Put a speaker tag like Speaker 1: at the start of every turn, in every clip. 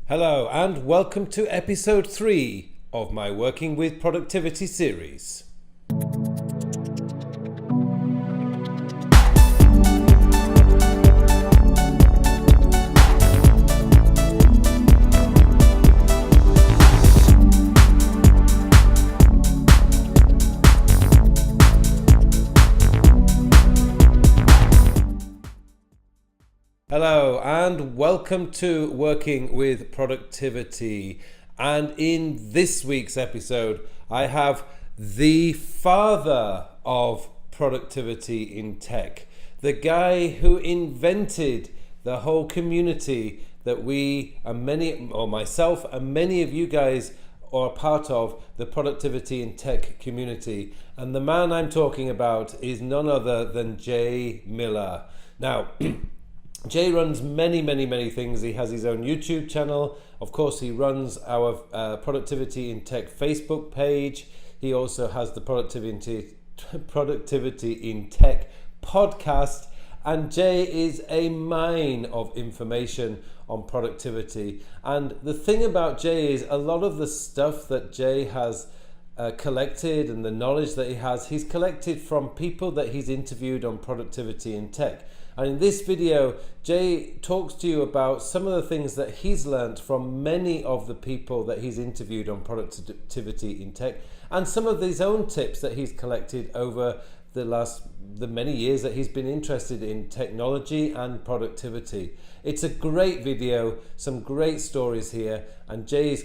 Speaker 1: Hello and welcome to episode 3 of my Working with Productivity series. Hello and welcome to Working with Productivity. And in this week's episode, I have the father of productivity in tech, the guy who invented the whole community that we and many, or myself and many of you guys are part of, the productivity in tech community. And the man I'm talking about is none other than Jay Miller. Now, Jay runs many things. He has his own YouTube channel. Of course, he runs our Productivity in Tech Facebook page. He also has the Productivity in Tech podcast. And Jay is a mine of information on productivity. And the thing about Jay is a lot of the stuff that Jay has collected and the knowledge that he has, he's collected from people that he's interviewed on productivity in tech. And in this video, Jay talks to you about some of the things that he's learned from many of the people that he's interviewed on productivity in tech, and some of his own tips that he's collected over the many years that he's been interested in technology and productivity. It's a great video, some great stories here, and Jay's,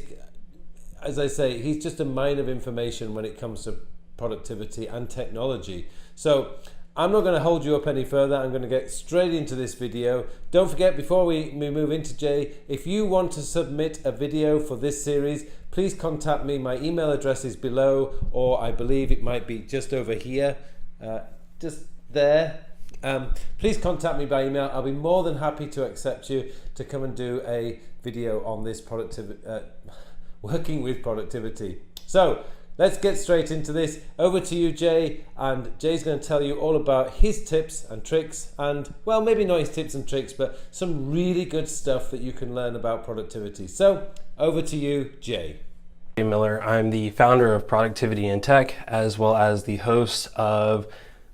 Speaker 1: as I say, he's just a mine of information when it comes to productivity and technology. So I'm not going to hold you up any further. I'm going to get straight into this video. Don't forget, before we move into Jay, if you want to submit a video for this series, please contact me. My email address is below, or I believe it might be just over here, just there. Please contact me by email. I'll be more than happy to accept you to come and do a video on this working with productivity. So let's get straight into this. Over to you, Jay, and Jay's going to tell you all about his tips and tricks, and, well, maybe not his tips and tricks, but some really good stuff that you can learn about productivity. So, over to you, Jay.
Speaker 2: Miller. I'm the founder of Productivity in Tech, as well as the host of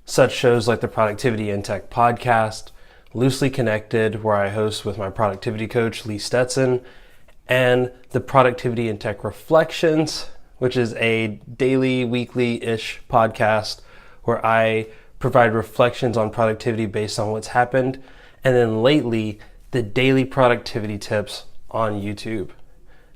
Speaker 2: such shows like the Productivity in Tech podcast, Loosely Connected, where I host with my productivity coach, Lee Stetson, and the Productivity in Tech Reflections, which is a daily, weekly-ish podcast where I provide reflections on productivity based on what's happened. And then lately, the daily productivity tips on YouTube.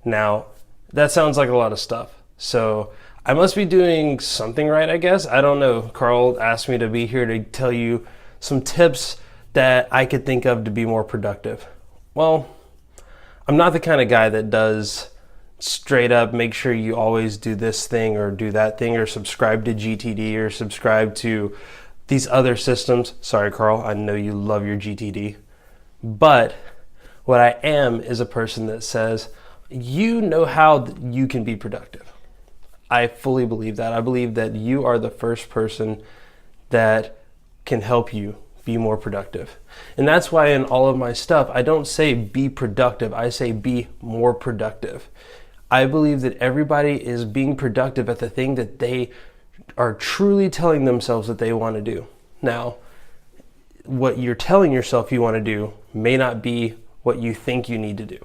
Speaker 2: Now, that sounds like a lot of stuff. So I must be doing something right, I guess. I don't know. Carl asked me to be here to tell you some tips that I could think of to be more productive. Well, I'm not the kind of guy that does straight up make sure you always do this thing or do that thing or subscribe to GTD or subscribe to these other systems. Sorry, Carl, I know you love your GTD. But what I am is a person that says, you know how you can be productive. I fully believe that. I believe that you are the first person that can help you be more productive. And that's why in all of my stuff, I don't say be productive, I say be more productive. I believe that everybody is being productive at the thing that they are truly telling themselves that they want to do. Now, what you're telling yourself you want to do may not be what you think you need to do.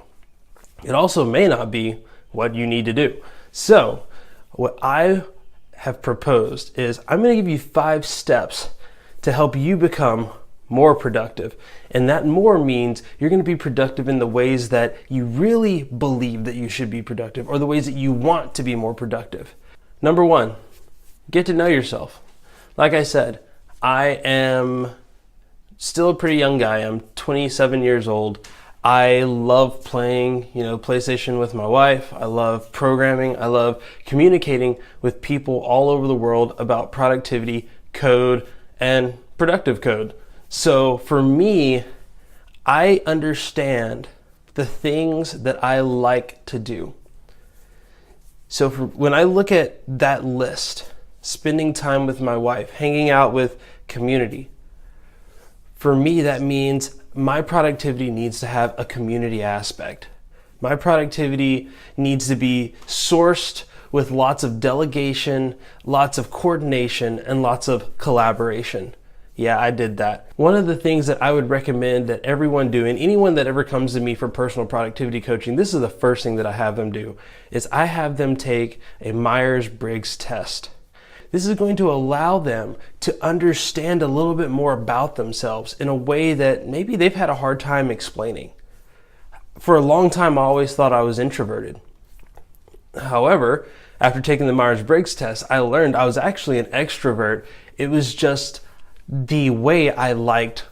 Speaker 2: It also may not be what you need to do. So, what I have proposed is I'm going to give you 5 steps to help you become more productive. And that more means you're going to be productive in the ways that you really believe that you should be productive, or the ways that you want to be more productive. Number 1, get to know yourself. Like I said, I am still a pretty young guy. I'm 27 years old. I love playing, PlayStation with my wife. I love programming. I love communicating with people all over the world about productivity, code, and productive code. So for me, I understand the things that I like to do. So when I look at that list, spending time with my wife, hanging out with community, for me that means my productivity needs to have a community aspect. My productivity needs to be sourced with lots of delegation, lots of coordination, and lots of collaboration. Yeah, I did that. One of the things that I would recommend that everyone do, and anyone that ever comes to me for personal productivity coaching, this is the first thing that I have them do, is I have them take a Myers-Briggs test. This is going to allow them to understand a little bit more about themselves in a way that maybe they've had a hard time explaining. For a long time, I always thought I was introverted. However, after taking the Myers-Briggs test, I learned I was actually an extrovert. It was just the way I liked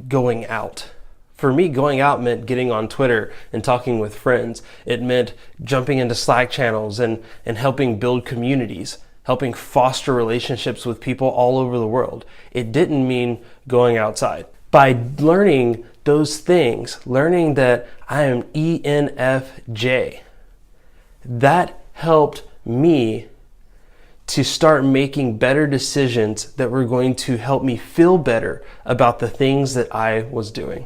Speaker 2: going out. For me, going out meant getting on Twitter and talking with friends. It meant jumping into Slack channels and helping build communities, helping foster relationships with people all over the world. It didn't mean going outside. By learning those things, learning that I am ENFJ, that helped me to start making better decisions that were going to help me feel better about the things that I was doing.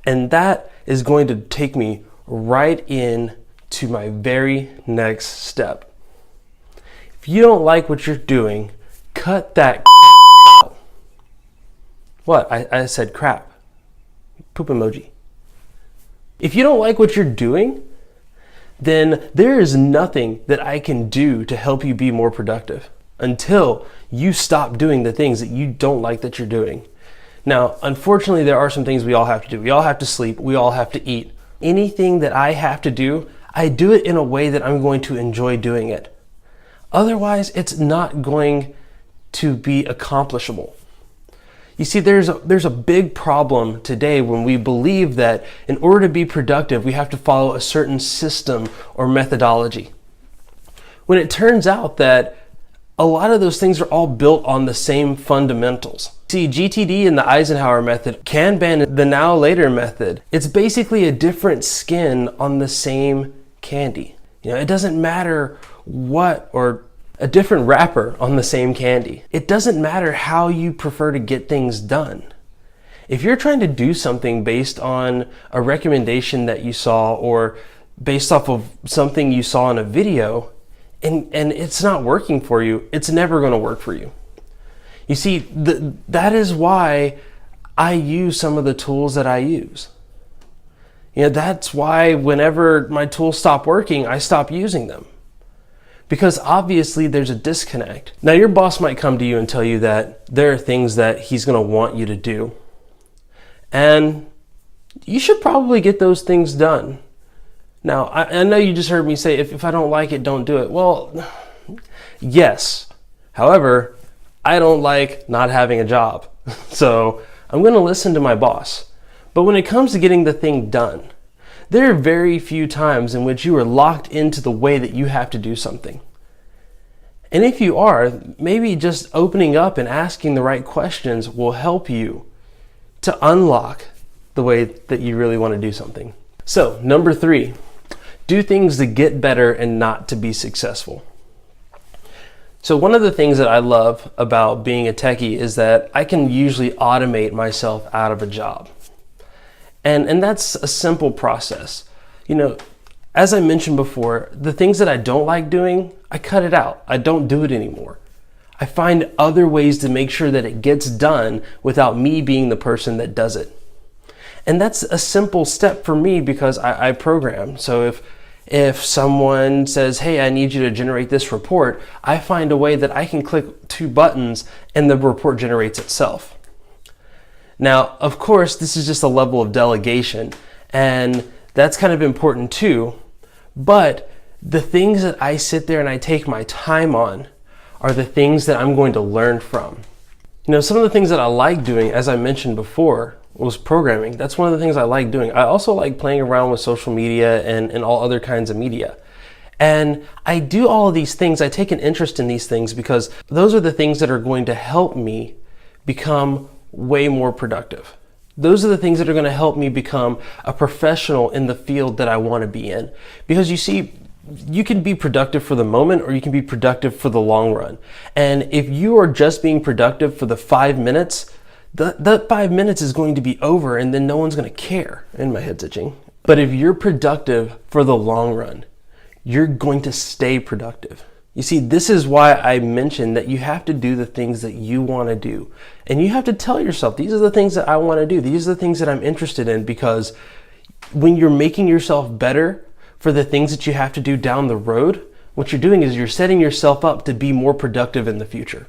Speaker 2: And that is going to take me right in to my very next step. If you don't like what you're doing, cut that out. What? I said crap. Poop emoji. If you don't like what you're doing, then there is nothing that I can do to help you be more productive until you stop doing the things that you don't like that you're doing. Now, unfortunately, there are some things we all have to do. We all have to sleep. We all have to eat. Anything that I have to do, I do it in a way that I'm going to enjoy doing it. Otherwise, it's not going to be accomplishable. You see, there's a big problem today when we believe that in order to be productive, we have to follow a certain system or methodology. When it turns out that a lot of those things are all built on the same fundamentals. See, GTD and the Eisenhower method, Kanban, the now later method, it's basically a different skin on the same candy. You know, it doesn't matter what, or a different wrapper on the same candy. It doesn't matter how you prefer to get things done. If you're trying to do something based on a recommendation that you saw or based off of something you saw in a video and it's not working for you, it's never going to work for you. You see, that is why I use some of the tools that I use. You know, that's why whenever my tools stop working, I stop using them. Because obviously there's a disconnect. Now your boss might come to you and tell you that there are things that he's going to want you to do. And you should probably get those things done. Now, I know you just heard me say, if I don't like it, don't do it. Well, yes. However, I don't like not having a job. So I'm going to listen to my boss. But when it comes to getting the thing done, there are very few times in which you are locked into the way that you have to do something. And if you are, maybe just opening up and asking the right questions will help you to unlock the way that you really want to do something. So, number 3, do things to get better and not to be successful. So one of the things that I love about being a techie is that I can usually automate myself out of a job. And that's a simple process. You know, as I mentioned before, the things that I don't like doing, I cut it out. I don't do it anymore. I find other ways to make sure that it gets done without me being the person that does it. And that's a simple step for me because I program. So if someone says, hey, I need you to generate this report, I find a way that I can click 2 buttons and the report generates itself. Now, of course, this is just a level of delegation, and that's kind of important too, but the things that I sit there and I take my time on are the things that I'm going to learn from. You know, some of the things that I like doing, as I mentioned before, was programming. That's one of the things I like doing. I also like playing around with social media and all other kinds of media. And I do all of these things, I take an interest in these things because those are the things that are going to help me become way more productive. Those are the things that are going to help me become a professional in the field that I want to be in. Because you see, you can be productive for the moment or you can be productive for the long run. And if you are just being productive for the 5 minutes, that 5 minutes is going to be over and then no one's going to care. And my head's itching. But if you're productive for the long run, you're going to stay productive. You see, this is why I mentioned that you have to do the things that you want to do. And you have to tell yourself, these are the things that I want to do. These are the things that I'm interested in, because when you're making yourself better for the things that you have to do down the road, what you're doing is you're setting yourself up to be more productive in the future.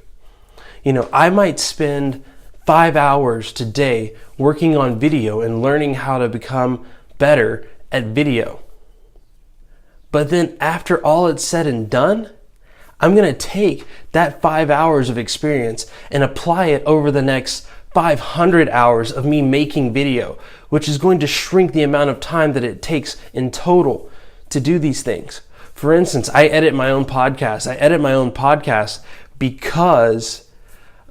Speaker 2: I might spend 5 hours today working on video and learning how to become better at video. But then after all it's said and done, I'm going to take that 5 hours of experience and apply it over the next 500 hours of me making video, which is going to shrink the amount of time that it takes in total to do these things. For instance, I edit my own podcast. I edit my own podcast because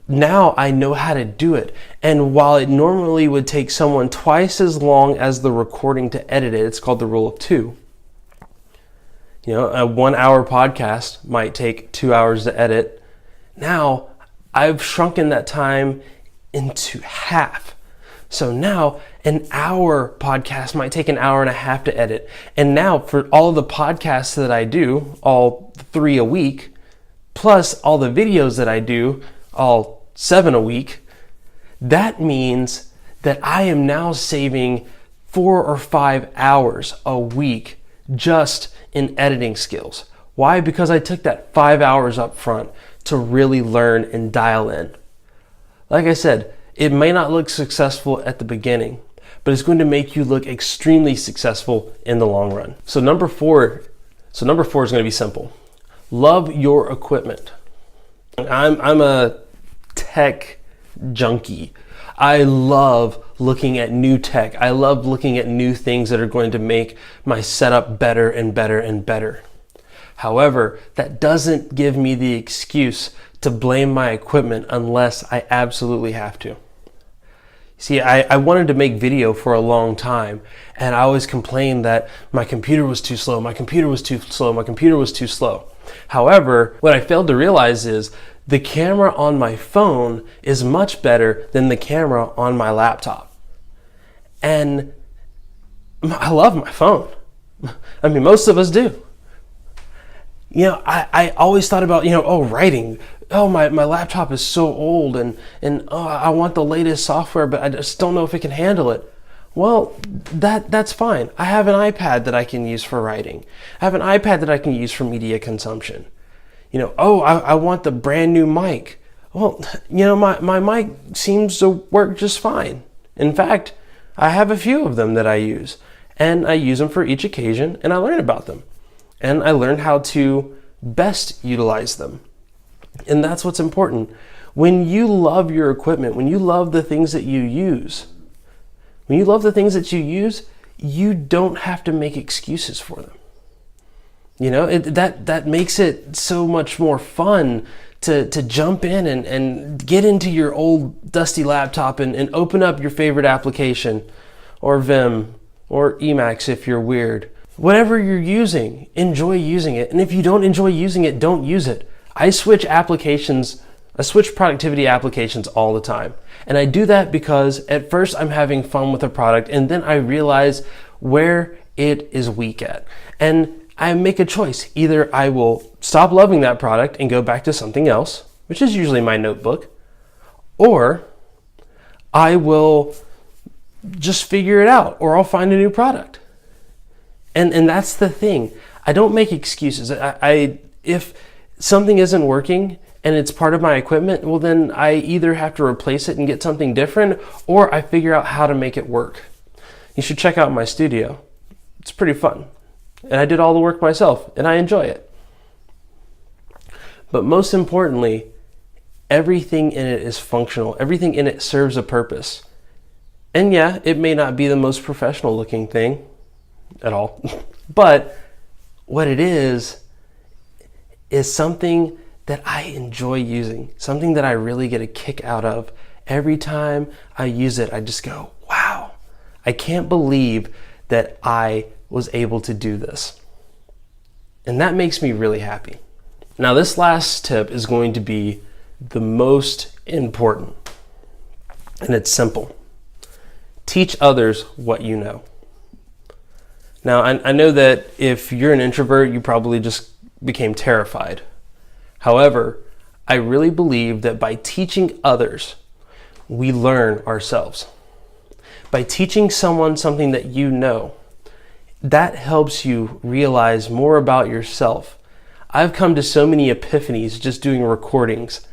Speaker 2: now I know how to do it. And while it normally would take someone twice as long as the recording to edit it, it's called the rule of two. A 1 hour podcast might take 2 hours to edit. Now I've shrunken that time into half. So now an hour podcast might take an hour and a half to edit. And now for all of the podcasts that I do, all 3 a week, plus all the videos that I do, all 7 a week, that means that I am now saving 4 or 5 hours a week just in editing skills. Why? Because I took that 5 hours up front to really learn and dial in. Like I said, it may not look successful at the beginning, but it's going to make you look extremely successful in the long run. So number four is going to be simple. Love your equipment. I'm a tech junkie. I love looking at new tech. I love looking at new things that are going to make my setup better and better and better. However, that doesn't give me the excuse to blame my equipment unless I absolutely have to. See, I wanted to make video for a long time, and I always complained that my computer was too slow, my computer was too slow, my computer was too slow. However, what I failed to realize is the camera on my phone is much better than the camera on my laptop. And I love my phone. I mean, most of us do. I always thought about, writing. My laptop is so old and I want the latest software, but I just don't know if it can handle it. Well, that's fine. I have an iPad that I can use for writing. I have an iPad that I can use for media consumption. I want the brand new mic. Well, my mic seems to work just fine. In fact, I have a few of them that I use, and I use them for each occasion, and I learn about them. And I learn how to best utilize them. And that's what's important. When you love your equipment, when you love the things that you use, you don't have to make excuses for them. That makes it so much more fun to jump in and get into your old dusty laptop and open up your favorite application, or Vim, or Emacs if you're weird. Whatever you're using, enjoy using it. And if you don't enjoy using it, don't use it. I switch productivity applications all the time. And I do that because at first I'm having fun with a product, and then I realize where it is weak at. And I make a choice. Either I will stop loving that product and go back to something else, which is usually my notebook, or I will just figure it out, or I'll find a new product. And that's the thing. I don't make excuses. If something isn't working and it's part of my equipment, well then I either have to replace it and get something different, or I figure out how to make it work. You should check out my studio. It's pretty fun. And I did all the work myself, and I enjoy it. But most importantly, everything in it is functional. Everything in it serves a purpose. And yeah, it may not be the most professional looking thing at all, but what it is something that I enjoy using, something that I really get a kick out of. Every time I use it, I just go, wow, I can't believe that I was able to do this. And that makes me really happy. Now, this last tip is going to be the most important, and it's simple. Teach others what you know. Now, I know that if you're an introvert, you probably just became terrified. However, I really believe that by teaching others, we learn ourselves. By teaching someone something that you know, that helps you realize more about yourself. I've come to so many epiphanies just doing recordings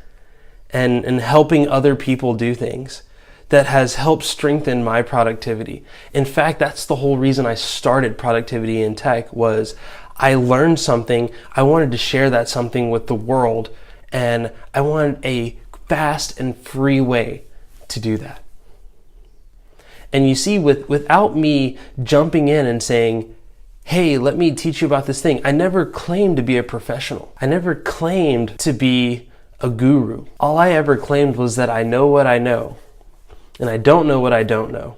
Speaker 2: and helping other people do things that has helped strengthen my productivity. In fact, that's the whole reason I started Productivity in Tech was I learned something. I wanted to share that something with the world, and I wanted a fast and free way to do that. And you see, without me jumping in and saying, hey, let me teach you about this thing, I never claimed to be a professional. I never claimed to be a guru. All I ever claimed was that I know what I know, and I don't know what I don't know.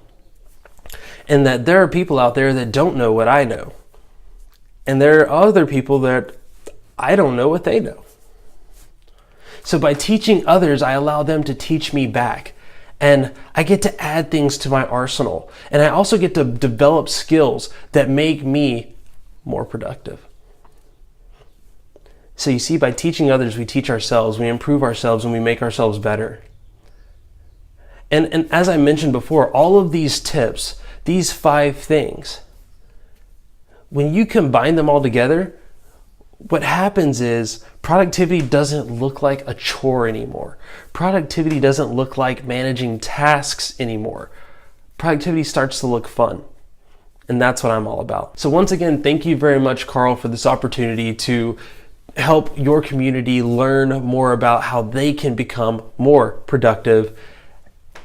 Speaker 2: And that there are people out there that don't know what I know. And there are other people that I don't know what they know. So by teaching others, I allow them to teach me back. And I get to add things to my arsenal. And I also get to develop skills that make me more productive. So you see, by teaching others, we teach ourselves, we improve ourselves, and we make ourselves better. And as I mentioned before, all of these tips, these 5 things, when you combine them all together, what happens is productivity doesn't look like a chore anymore. Productivity doesn't look like managing tasks anymore. Productivity starts to look fun. And that's what I'm all about. So once again, thank you very much, Carl, for this opportunity to help your community learn more about how they can become more productive.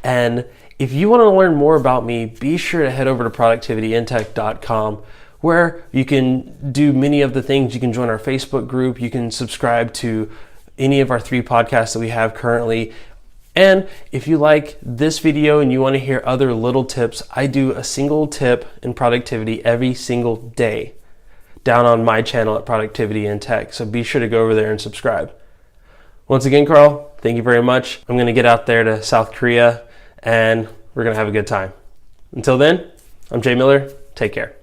Speaker 2: And if you want to learn more about me, be sure to head over to productivityintech.com, where you can do many of the things. You can join our Facebook group. You can subscribe to any of our 3 podcasts that we have currently. And if you like this video and you want to hear other little tips, I do a single tip in productivity every single day down on my channel at Productivity in Tech. So be sure to go over there and subscribe. Once again, Carl, thank you very much. I'm going to get out there to South Korea and we're going to have a good time. Until then, I'm Jay Miller. Take care.